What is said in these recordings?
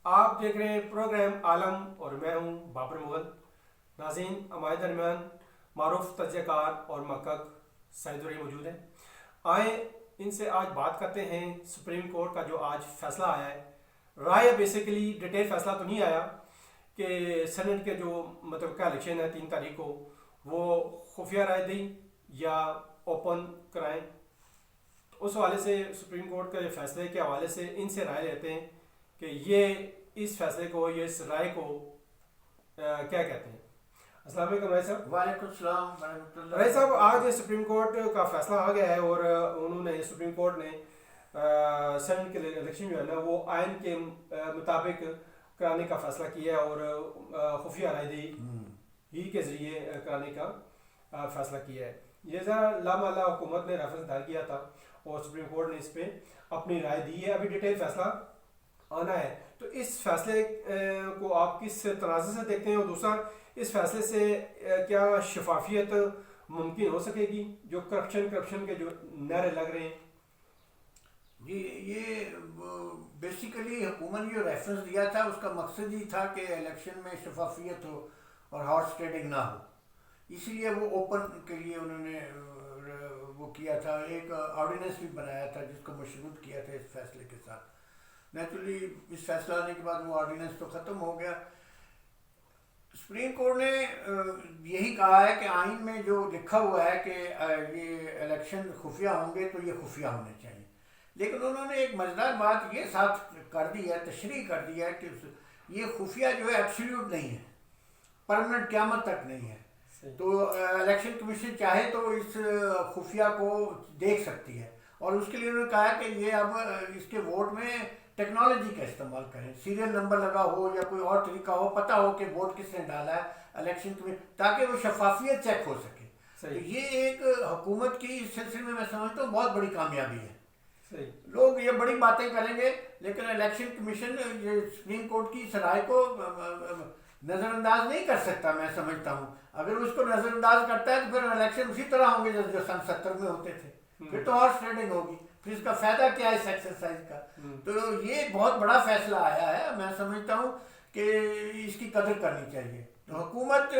آپ دیکھ رہے ہیں پروگرام عالم اور میں ہوں بابر مغل. ناظرین ہمارے درمیان معروف تجزیہ کار اور محقق سعید الرحیم موجود ہیں. آئیں ان سے آج بات کرتے ہیں سپریم کورٹ کا جو آج فیصلہ آیا ہے. رائے بیسیکلی ڈیٹیل فیصلہ تو نہیں آیا کہ سینٹ کے جو مطلب کا الیکشن ہے 3 تاریخ کو وہ خفیہ رائے دیں یا اوپن کرائیں. اس حوالے سے سپریم کورٹ کے فیصلے کے حوالے سے ان سے رائے لیتے ہیں کہ یہ اس فیصلے کو یہ اس رائے کو کیا کہتے ہیں. السلام علیکم رائے صاحب. وعلیکم السلام ورحمۃ اللہ. رائے صاحب آج سپریم کورٹ کا فیصلہ آ گیا ہے اور انہوں نے سپریم کورٹ نے سینٹ کے الیکشن جو ہے نا وہ آئین کے مطابق کرانے کا فیصلہ کیا ہے اور خفیہ رائے دہی ہی کے ذریعے کرانے کا فیصلہ کیا ہے. یہ ذرا لامحالہ حکومت نے ریفرنس دائر کیا تھا اور سپریم کورٹ نے اس پہ اپنی رائے دی ہے. ابھی ڈیٹیل فیصلہ آنا ہے. تو اس فیصلے کو آپ کس تناظر سے دیکھتے ہیں اور دوسرا اس فیصلے سے کیا شفافیت ممکن ہو سکے گی جو کرپشن کے جو نعرے لگ رہے ہیں. جی یہ بیسیکلی حکومت نے جو ریفرنس دیا تھا اس کا مقصد ہی تھا کہ الیکشن میں شفافیت ہو اور ہارس ٹریڈنگ نہ ہو. اسی لیے وہ اوپن کے لیے انہوں نے وہ کیا تھا. ایک آرڈیننس بھی بنایا تھا جس کو مشروط کیا تھا اس فیصلے کے ساتھ. نیچرلی اس فیصلہ آنے کے بعد وہ آرڈیننس تو ختم ہو گیا. سپریم کورٹ نے یہی کہا ہے کہ آئین میں جو لکھا ہوا ہے کہ یہ الیکشن خفیہ ہوں گے تو یہ خفیہ ہونے چاہیے. لیکن انہوں نے ایک مزیدار بات یہ ساتھ کر دی ہے, تشریح کر دی ہے کہ یہ خفیہ جو ہے ایبسلیوٹ نہیں ہے, پرماننٹ قیامت تک نہیں ہے. تو الیکشن کمیشن چاہے تو اس خفیہ کو دیکھ سکتی ہے اور اس کے لیے انہوں نے کہا کہ یہ اب اس کے ووٹ میں ٹیکنالوجی کا استعمال کریں, سیریل نمبر لگا ہو یا کوئی اور طریقہ ہو, پتہ ہو کہ ووٹ کس نے ڈالا ہے الیکشن کمیشن, تاکہ وہ شفافیت چیک ہو سکے. تو یہ ایک حکومت کی اس سلسلے میں سمجھتا ہوں بہت بڑی کامیابی ہے. لوگ یہ بڑی باتیں کریں گے لیکن الیکشن کمیشن یہ سپریم کورٹ کی اس رائے کو نظر انداز نہیں کر سکتا. میں سمجھتا ہوں اگر اس کو نظر انداز کرتا ہے تو پھر الیکشن اسی طرح ہوں گے جو سن 70 میں ہوتے تھے. پھر تو ہارس ٹریڈنگ ہوگی, پھر اس کا فائدہ کیا ہے اس ایکسرسائز کا. تو یہ بہت بڑا فیصلہ آیا ہے. میں سمجھتا ہوں کہ اس کی قدر کرنی چاہیے. تو حکومت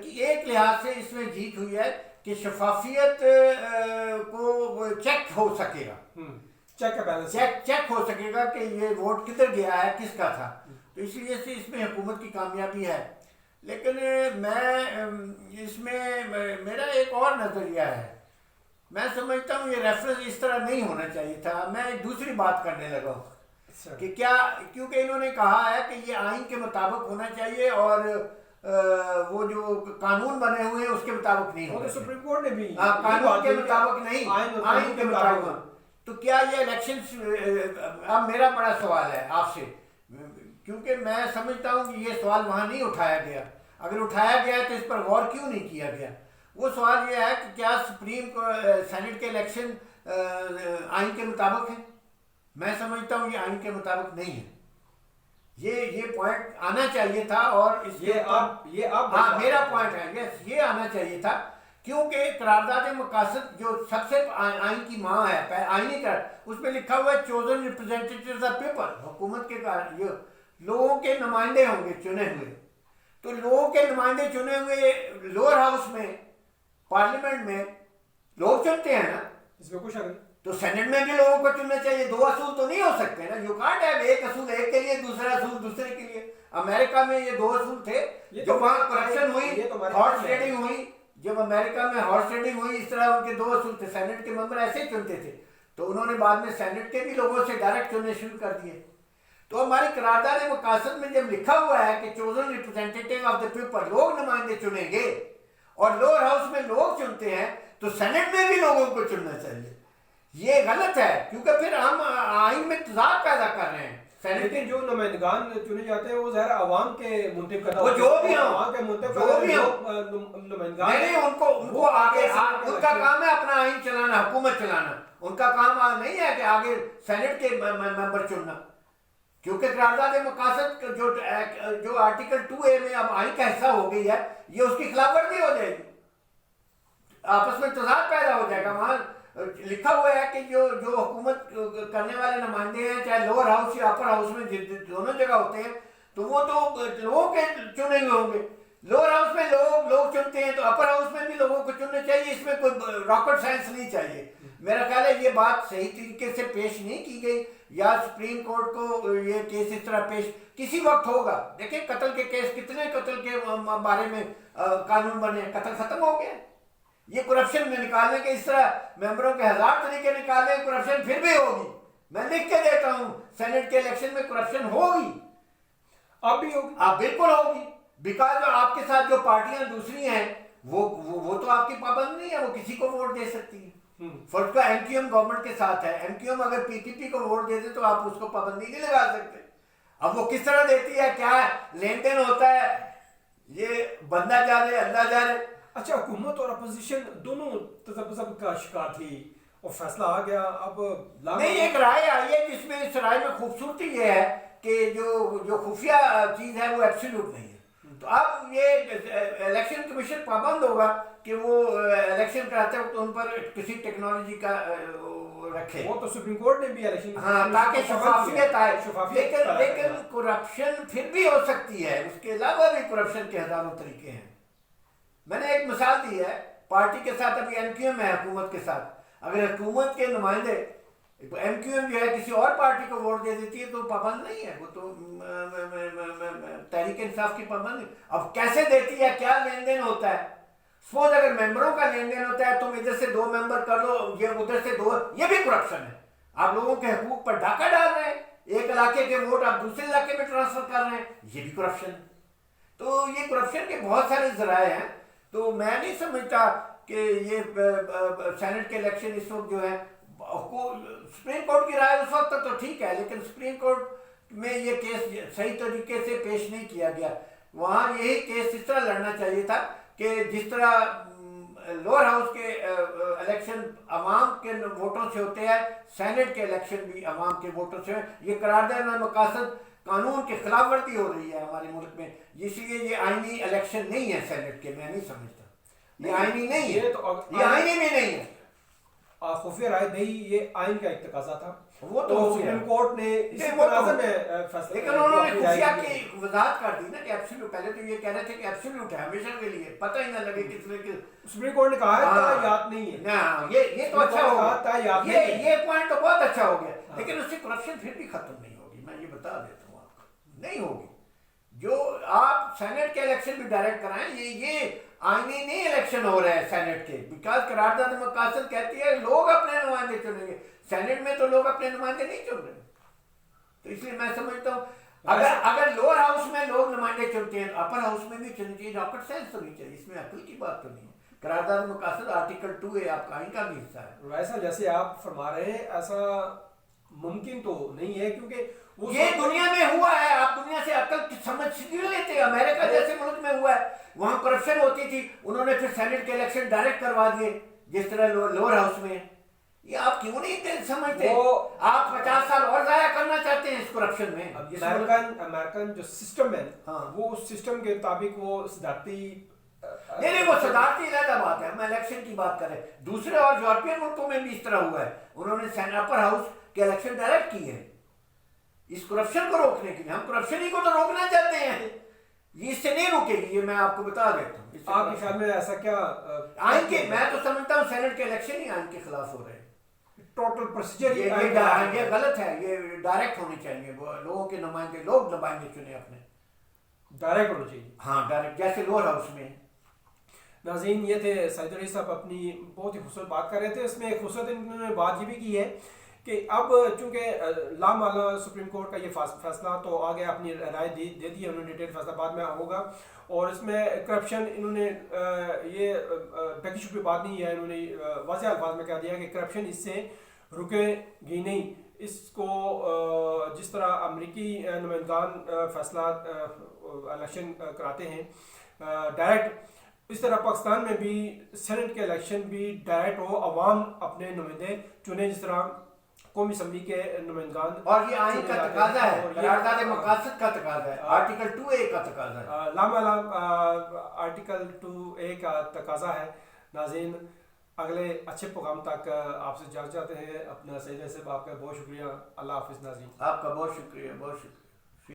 کی ایک لحاظ سے اس میں جیت ہوئی ہے کہ شفافیت کو چیک ہو سکے گا, چیک ہو سکے گا کہ یہ ووٹ کدھر گیا ہے, کس کا تھا. تو اس لیے سے اس میں حکومت کی کامیابی ہے. لیکن میں اس میں میرا ایک اور نظریہ ہے. میں سمجھتا ہوں یہ ریفرنس اس طرح نہیں ہونا چاہیے تھا. میں ایک دوسری بات کرنے لگا ہوں کہ کیا, کیونکہ انہوں نے کہا ہے کہ یہ آئین کے مطابق ہونا چاہیے اور وہ جو قانون بنے ہوئے ہیں اس کے مطابق نہیں ہونا. سپریم کورٹ نے بھی قانون کے مطابق نہیں, آئین کے مطابق. تو کیا یہ الیکشن, اب میرا بڑا سوال ہے آپ سے, کیونکہ میں سمجھتا ہوں کہ یہ سوال وہاں نہیں اٹھایا گیا. اگر اٹھایا گیا تو اس پر غور کیوں نہیں کیا گیا. وہ سوال یہ ہے کہ کیا سپریم سینٹ کے الیکشن آئین کے مطابق ہیں. میں سمجھتا ہوں یہ آئین کے مطابق نہیں ہے. یہ پوائنٹ آنا چاہیے تھا اور اس ہاں میرا پوائنٹ ہے, یس یہ آنا چاہیے تھا کیونکہ قرارداد مقاصد جو سب سے آئین کی ماں ہے, آئینی کا, اس میں لکھا ہوا ہے چوزن ریپرزینٹیٹیوز آف پیپل. حکومت کے لوگوں کے نمائندے ہوں گے چنے ہوئے. تو لوگوں کے نمائندے چنے ہوئے لوور ہاؤس میں, پارلیمنٹ میں لوگ چنتے ہیں نا, اس میں کچھ تو سینٹ میں بھی لوگوں کو چننا چاہیے. 2 اصول تو نہیں ہو سکتے نا. یو کانٹ ہیو ایک اصول ایک کے لیے, دوسرا اصول دوسرے کے لیے. امریکہ میں یہ 2 اصول تھے. جب وہاں کرپشن ہوئی, ہارس ٹریڈنگ ہوئی, جب امریکہ میں ہارس ٹریڈنگ ہوئی, اس طرح ان کے 2 اصول تھے. سینٹ کے ممبر ایسے ہی چنتے تھے. تو انہوں نے بعد میں سینٹ کے بھی لوگوں سے ڈائریکٹ چننے شروع کر دیے. تو ہماری قرارداد مقاصد میں جب لکھا ہوا ہے کہ چوزن ریپرزینٹیٹیو آف دا پیپل, لوگ نمائندے چنیں گے, اور لوور ہاؤس میں لوگ چنتے ہیں, تو سینٹ میں بھی لوگوں کو چننا چاہیے. یہ غلط ہے کیونکہ پھر ہم آئین میں تضاد پیدا کر رہے ہیں. سینٹ کے جو نمائندگان چنے جاتے ہیں وہ ظاہر عوام کے منتخب کرتا وہ جو بھی نمائندگان نہیں, ان کو آگے ان کا کام ہے اپنا آئین چلانا, حکومت چلانا. ان کا کام نہیں ہے کہ آگے سینٹ کے ممبر چننا. کیونکہ قرارداد مقاصد جو آرٹیکل 2A میں اب آئین کا حصہ ہو گئی ہے, یہ اس کی خلاف ورزی ہو جائے گی. آپس میں تضاد پیدا ہو جائے گا. وہاں لکھا ہوا ہے کہ جو حکومت کرنے والے نمائندے ہیں چاہے لوور ہاؤس یا اپر ہاؤس میں دونوں جگہ ہوتے ہیں تو وہ تو لوگوں کے چنے ہوئے ہوں گے. لوور ہاؤس میں لوگ چنتے ہیں تو اپر ہاؤس میں بھی لوگوں کو چننے چاہیے. اس میں کوئی راکٹ سائنس نہیں چاہیے. میرا خیال ہے یہ بات صحیح طریقے سے پیش نہیں کی گئی یا سپریم کورٹ کو یہ کیس اس طرح پیش کسی وقت ہوگا. دیکھیں قتل کے کیس کتنے قتل کے بارے میں قانون بنے, قتل ختم ہو گیا. یہ کرپشن میں نکالنے کے اس طرح ممبروں کے 1000 طریقے نکالنے کرپشن پھر بھی ہوگی. میں لکھ کے دیتا ہوں سینٹ کے الیکشن میں کرپشن ہوگی, اب بھی ہوگی, آپ بالکل ہوگی. بیکاز آپ کے ساتھ جو پارٹیاں دوسری ہیں وہ تو آپ کی پابند نہیں ہے, وہ کسی کو ووٹ دے سکتی ہیں. فرض کا ایم کیو ایم گورنمنٹ کے ساتھ ہے, ایم کیو ایم اگر پی پی پی کو ووٹ دے دے تو آپ اس کو پابندی نہیں لگا سکتے. اب وہ کس طرح دیتی ہے, کیا لین دین ہوتا ہے, یہ بندہ جانے اللہ جانے. اچھا حکومت اور اپوزیشن دونوں تذبذب کا شکار تھی اور فیصلہ آ گیا. اب نہیں, ایک رائے آئی ہے جس میں اس رائے میں خوبصورتی یہ ہے کہ جو خفیہ چیز ہے وہ ایبسولوٹ نہیں ہے. تو اب یہ الیکشن کمیشن پابند ہوگا کہ وہ الیکشن کراتے وقت ان پر کسی ٹیکنالوجی کا رکھے. وہ تو سپریم کورٹ نے بھی الیکشن, ہاں, تاکہ شفافیت آئے. لیکن کرپشن پھر بھی ہو سکتی ہے, اس کے علاوہ بھی کرپشن کے ہزاروں طریقے ہیں. میں نے ایک مثال دی ہے, پارٹی کے ساتھ ابھی ایم کیو ایم ہے حکومت کے ساتھ, اگر حکومت کے نمائندے ایم کیو ایم جو ہے کسی اور پارٹی کو ووٹ دے دیتی ہے تو پابند نہیں ہے, وہ تو تحریک انصاف کی پابند نہیں. اب کیسے دیتی ہے, کیا لین دین ہوتا ہے. سپوز اگر ممبروں کا لین دین ہوتا ہے, تم ادھر سے 2 ممبر کر لو, یہ ادھر سے 2, یہ بھی کرپشن ہے. آپ لوگوں کے حقوق پر ڈاکہ ڈال رہے ہیں, ایک علاقے کے ووٹ آپ دوسرے علاقے میں ٹرانسفر کر رہے ہیں, یہ بھی کرپشن ہے. تو یہ کرپشن کے بہت سارے ذرائع ہیں. تو میں نہیں سمجھتا کہ یہ سینٹ کے الیکشن اس وقت جو ہے, سپریم کورٹ کی رائے اس وقت تک تو ٹھیک ہے, لیکن سپریم کورٹ میں یہ کیس صحیح طریقے سے پیش نہیں کیا گیا. وہاں یہی کیس اس طرح لڑنا چاہیے تھا کہ جس طرح لوور ہاؤس کے الیکشن عوام کے ووٹوں سے ہوتے ہیں, سینٹ کے الیکشن بھی عوام کے ووٹوں سے. یہ قرارداد مقاصد قانون کی خلاف ورزی ہو رہی ہے ہمارے ملک میں, اس لیے یہ آئینی الیکشن نہیں ہے سینٹ کے. میں نہیں سمجھتا یہ آئینی نہیں ہے, یہ آئینی بھی نہیں ہے. خفیہ رائے دہی یہ آئین کا ایک تقاضا تھا, وہ تو سپریم کورٹ نے اسی تناظر میں فیصلہ, لیکن انہوں نے خفیہ کی وضاحت کر دی نا کہ ایبسولوٹ. پہلے تو یہ کہہ رہے تھے کہ ایبسولوٹ ہے ہمیشہ کے لیے, پتہ ہی نہ لگے کس میں. سپریم کورٹ نے کہا ہے یاد نہیں ہے. نا, یہ تو اچھا ہو گیا, یہ پوائنٹ تو بہت اچھا ہو گیا, لیکن اس سے کرپشن پھر بھی ختم نہیں ہوگی. میں یہ بتا دیتا ہوں آپ کو, نہیں ہوگی. جو آپ سینٹ کے الیکشن بھی ڈائریکٹ کرائیں, یہ آئینی نہیں الیکشن ہو رہے ہیں سینٹ کے, بیکاز قرارداد مقاصد کہتی ہے لوگ اپنے نمائندے چنیں گے. سینٹ میں تو لوگ اپنے نمائندے نہیں چن رہے. تو اس لیے میں سمجھتا ہوں اگر لوور ہاؤس میں لوگ نمائندے چنتے ہیں, اپر ہاؤس میں بھی چننے چاہیے. راکٹ سائنس تو نہیں چاہیے, اس میں عقل کی بات تو نہیں ہے. قرارداد مقاصد آرٹیکل 2 ہے, آپ کا آئین کا بھی حصہ ہے. ویسا جیسے آپ فرما رہے ہیں ایسا ممکن تو نہیں ہے, کیونکہ یہ دنیا میں ہوا ہے. آپ دنیا سے عقل سمجھ نہیں لیتے. امریکہ جیسے ملک میں ہوا ہے, وہاں کرپشن ہوتی تھی, انہوں نے پھر سینٹ کے الیکشن ڈائریکٹ کروا دیے جس طرح لوور ہاؤس میں. یہ آپ کیوں نہیں سمجھتے؟ آپ 50 سال اور ضائع کرنا چاہتے ہیں اس کرپشن میں. امریکن جو سسٹم ہے وہ اس سسٹم کے مطابق وہ صدارتی نہیں, وہ صدارتی علیحدہ بات ہے. ہم الیکشن کی بات کریں. دوسرے اور یورپین ملکوں میں بھی اس طرح ہوا ہے, انہوں نے اپر ہاؤس کے الیکشن ڈائریکٹ کی ہے اس کرپشن کو روکنے کے لیے. ہم کرپشن ہی کو تو روکنا چاہتے ہیں, یہ اس سے نہیں روکے گی. یہ میں آپ کو بتا دیتا ہوں. آپ کے خیال میں ایسا کیا آئین کے, میں تو سمجھتا ہوں سینٹ کے الیکشن ہی آئین کے خلاف ہو رہے ہیں. ٹوٹل پروسیجر یہ غلط ہے. یہ ڈائریکٹ ہونے چاہیے, لوگوں کے نمائندے, لوگ نمائندے چنے اپنے, ڈائریکٹ ہونا چاہیے. ہاں ڈائریکٹ, جیسے لوور ہاؤس میں. ناظرین, یہ تھے سعید علی صاحب اپنی بہت ہی خوبصورت بات کر رہے تھے. اس میں ایک خوبصورت انہوں نے بات یہ بھی کی ہے کہ اب چونکہ لامالا سپریم کورٹ کا یہ فیصلہ تو آگے اپنی رائے دے دی ہے, انہوں نے ڈیٹیل فیصلہ بعد میں ہوگا. اور اس میں کرپشن انہوں نے یہ ڈکی چھپی بات نہیں ہے, انہوں نے واضح الفاظ میں کہہ دیا کہ کرپشن اس سے رکے گی نہیں. اس کو جس طرح امریکی نمائندگان فیصلہ الیکشن کراتے ہیں ڈائریکٹ, اس طرح پاکستان میں بھی سینٹ کے الیکشن بھی ڈائریکٹ ہو, عوام اپنے نمائندے چنے جس طرح قومی اسمبلی کے نمائندگان. اور یہ آئین کا تقاضا ہے, قرارداد مقاصد کا تقاضا ہے, آرٹیکل 2A کا تقاضا ہے, لامالا آرٹیکل 2A کا تقاضا ہے. ناظرین, اگلے اچھے پروگرام تک آپ سے اجازت چاہتے ہیں. اپنا سعید صاحب آپ کا بہت شکریہ. اللہ حافظ ناظرین. آپ کا بہت شکریہ، بہت شکریہ.